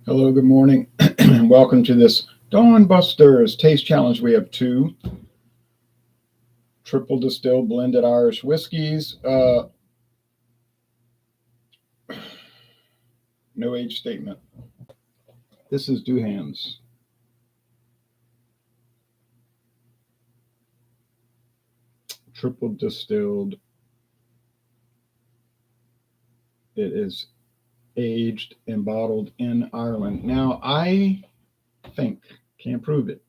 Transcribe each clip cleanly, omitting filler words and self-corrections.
Hello, good morning, and welcome to this Dawn Busters Taste Challenge. We have two triple distilled blended Irish whiskeys. No age statement. This is Douhans. Triple distilled. It is aged and bottled in Ireland. Now, I think, can't prove it,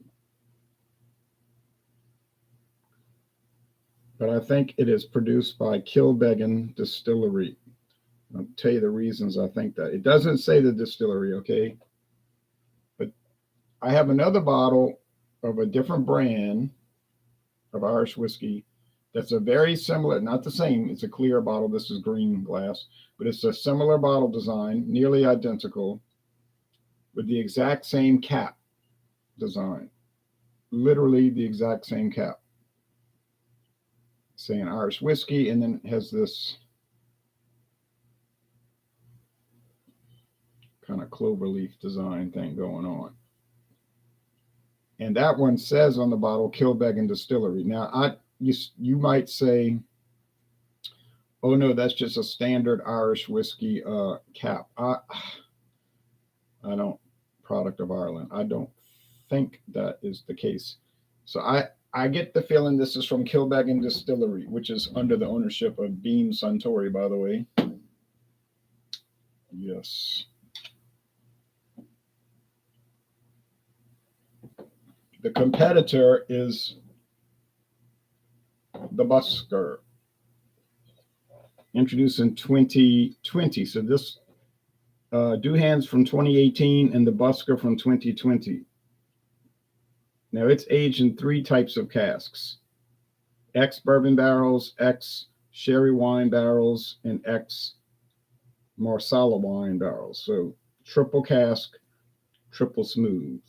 but I think it is produced by Kilbeggan Distillery. I'll tell you the reasons I think that. It doesn't say the distillery, okay? But I have another bottle of a different brand of Irish whiskey that's a very similar, not the same, it's a clear bottle. This is green glass, but it's a similar bottle design, nearly identical, with the exact same cap design. Literally the exact same cap. Saying Irish whiskey, and then it has this kind of clover leaf design thing going on. And that one says on the bottle, Kilbeggan Distillery. Now, you might say, oh no, that's just a standard Irish whiskey cap. I don't, product of Ireland. I don't think that is the case. So I get the feeling this is from Kilbeggan Distillery, which is under the ownership of Beam Suntory, by the way. Yes. The competitor is the Busker, introduced in 2020. So this Douhans from 2018 and the Busker from 2020. Now it's aged in three types of casks: ex bourbon barrels, ex sherry wine barrels, and ex Marsala wine barrels. So triple cask, triple smooth.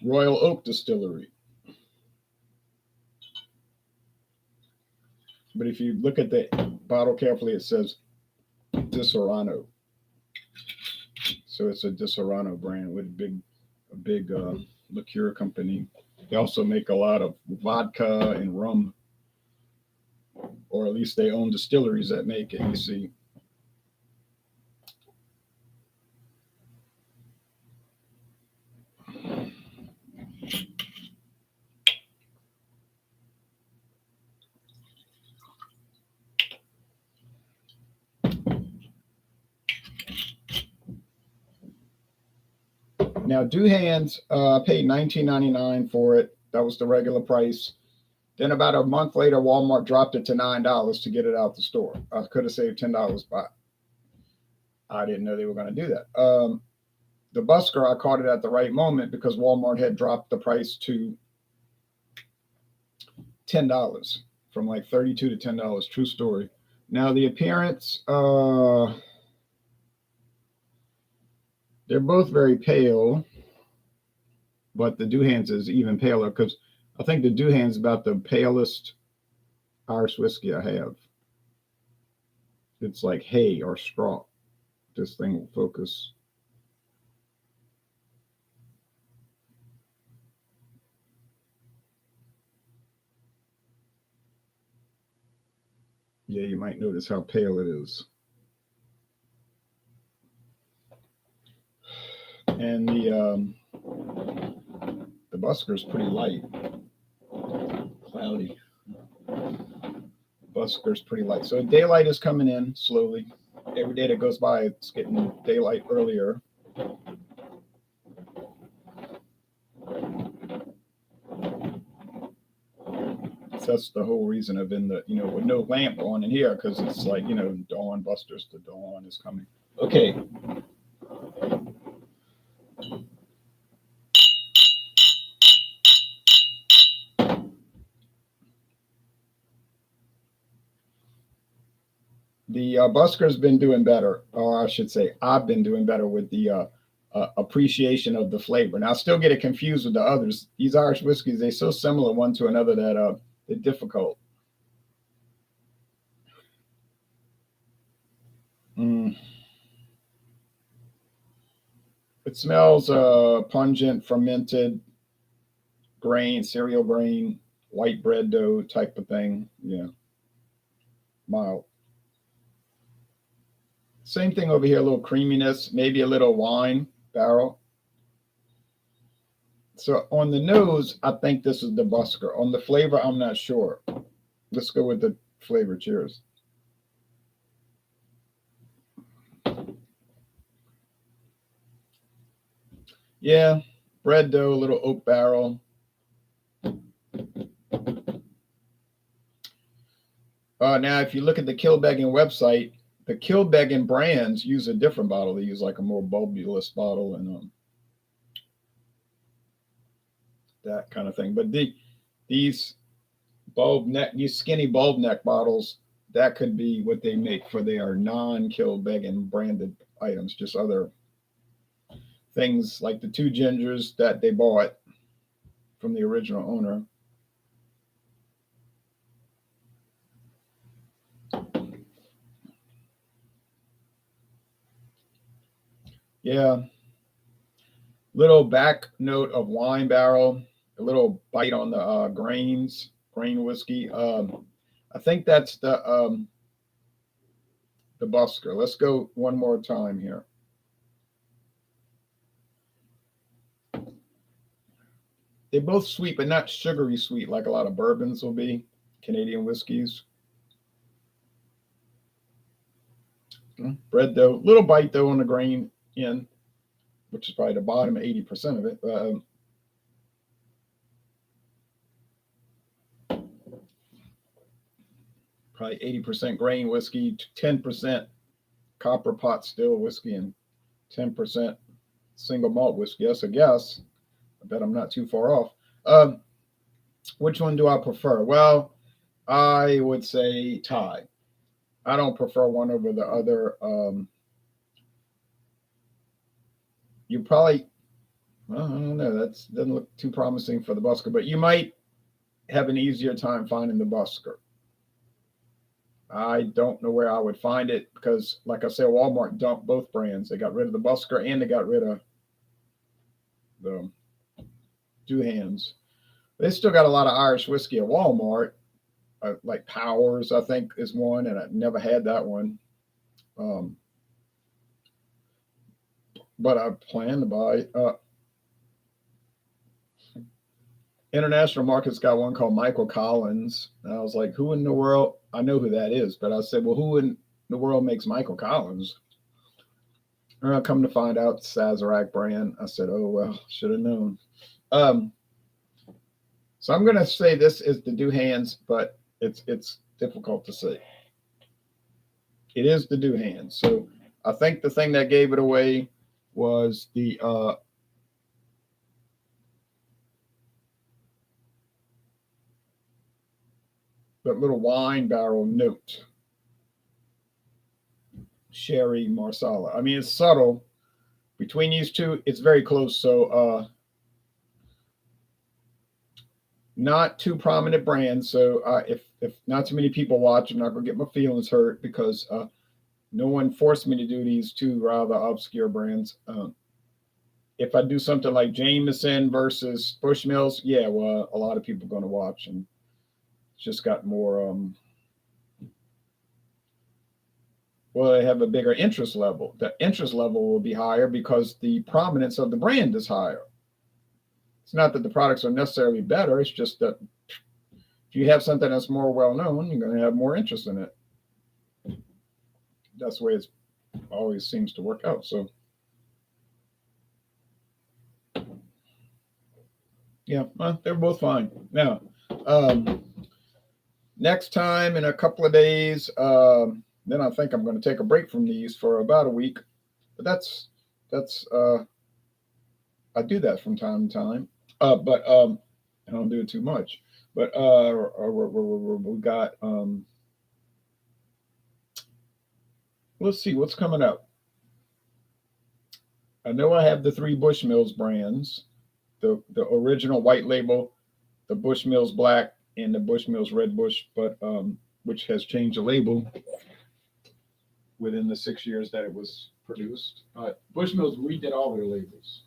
Royal Oak Distillery. But if you look at the bottle carefully, it says Disaronno. So it's a Disaronno brand with a big liqueur company. They also make a lot of vodka and rum, or at least they own distilleries that make it. You see. Now, Douhans paid $19.99 for it. That was the regular price. Then about a month later, Walmart dropped it to $9 to get it out the store. I could have saved $10, but I didn't know they were going to do that. The Busker, I caught it at the right moment because Walmart had dropped the price to $10, from like $32 to $10. True story. Now, the appearance, they're both very pale, but the Douhans is even paler because I think the Douhans is about the palest Irish whiskey I have. It's like hay or straw. This thing will focus. Yeah, you might notice how pale it is. And the Busker is pretty light, cloudy. Busker's pretty light. So daylight is coming in slowly. Every day that goes by, it's getting daylight earlier. So that's the whole reason I've been with no lamp on in here, because it's like, dawn busters, the dawn is coming. Okay. The Busker's been doing better, or I should say, I've been doing better with the appreciation of the flavor. Now, I still get it confused with the others. These Irish whiskeys, they're so similar one to another that they're difficult. It smells pungent, fermented grain, cereal grain, white bread dough type of thing. Yeah, mild. Same thing over here, a little creaminess, maybe a little wine barrel. So on the nose, I think this is the Busker. On the flavor, I'm not sure. Let's go with the flavor. Cheers. Yeah, bread dough, a little oak barrel. Now, if you look at the Kilbeggan website, the Kilbeggan brands use a different bottle. They use like a more bulbous bottle and that kind of thing. But these these skinny bulb neck bottles, that could be what they make for their non-Kilbeggan branded items, just other things like the two gingers that they bought from the original owner. Yeah, little back note of wine barrel, a little bite on the grain whiskey. I think that's the Busker. Let's go one more time here. They're both sweet, but not sugary sweet like a lot of bourbons will be, Canadian whiskeys. Bread dough, little bite though on the grain end, which is probably the bottom 80% of it. Probably 80% grain whiskey, 10% copper pot still whiskey, and 10% single malt whiskey. That's a guess. I bet I'm not too far off. Which one do I prefer? Well, I would say tie. I don't prefer one over the other. You probably, well, I don't know. That doesn't look too promising for the Busker, but you might have an easier time finding the Busker. I don't know where I would find it because, like I said, Walmart dumped both brands. They got rid of the Busker and they got rid of the Douhans. They still got a lot of Irish whiskey at Walmart, like Powers, I think, is one, and I never had that one. But I plan to buy. International Market's got one called Michael Collins. And I was like, who in the world? I know who that is, but I said, well, who in the world makes Michael Collins? And I come to find out, Sazerac brand. I said, oh, well, should have known. So I'm going to say this is the Douhans, but it's difficult to say. It is the Douhans. So I think the thing that gave it away was the little wine barrel note. Sherry Marsala. I mean, it's subtle. Between these two, it's very close. So not too prominent brands. So if not too many people watch, I'm not going to get my feelings hurt because no one forced me to do these two rather obscure brands. If I do something like Jameson versus Bushmills, yeah, well, a lot of people are going to watch, and it's just got more. Well, they have a bigger interest level. The interest level will be higher because the prominence of the brand is higher. It's not that the products are necessarily better. It's just that if you have something that's more well known, you're going to have more interest in it. That's the way it always seems to work out. So, yeah, well, they're both fine. Now, next time in a couple of days, then I think I'm going to take a break from these for about a week. But that's I do that from time to time. But I don't do it too much. But we got let's see what's coming up. I know I have the three Bushmills brands, the original white label, the Bushmills Black, and the Bushmills Red Bush, but which has changed the label. within the 6 years that it was produced. Bushmills redid all their labels.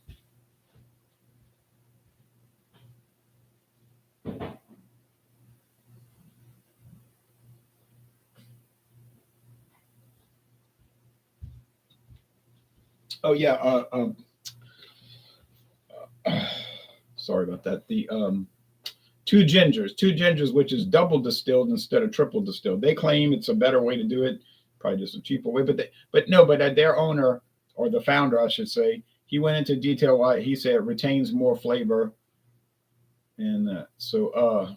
Oh yeah, sorry about that. The two gingers, which is double distilled instead of triple distilled. They claim it's a better way to do it, probably just a cheaper way. But their owner, or the founder, I should say, he went into detail why he said it retains more flavor. And so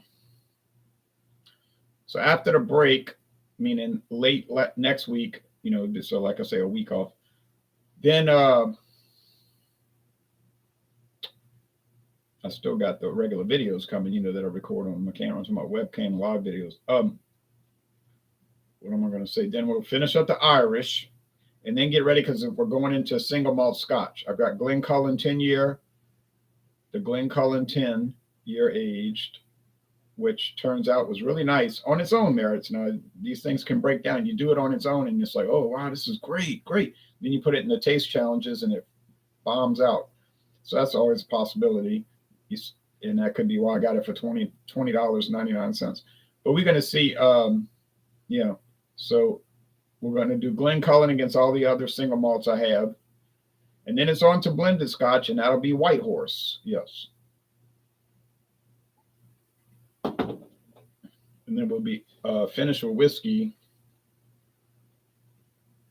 after the break, meaning late next week, so like I say, a week off, then I still got the regular videos coming, that I record on my camera, on my webcam live videos. What am I going to say? Then we'll finish up the Irish and then get ready because we're going into single malt Scotch. I've got Glencullen 10-year, the Glencullen 10-year aged, which turns out was really nice on its own merits. Now, these things can break down. You do it on its own and it's like, oh, wow, this is great. Then you put it in the taste challenges and it bombs out. So that's always a possibility. And that could be why I got it for $20.99. But we're going to see, so we're going to do Glencullen against all the other single malts I have. And then it's on to blended Scotch, and that'll be White Horse. Yes. And then we'll be finished with whiskey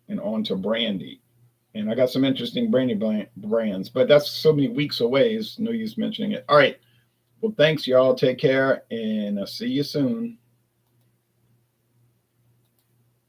and on to brandy. And I got some interesting brandy brands, but that's so many weeks away. It's no use mentioning it. All right. Well, thanks, y'all. Take care, and I'll see you soon.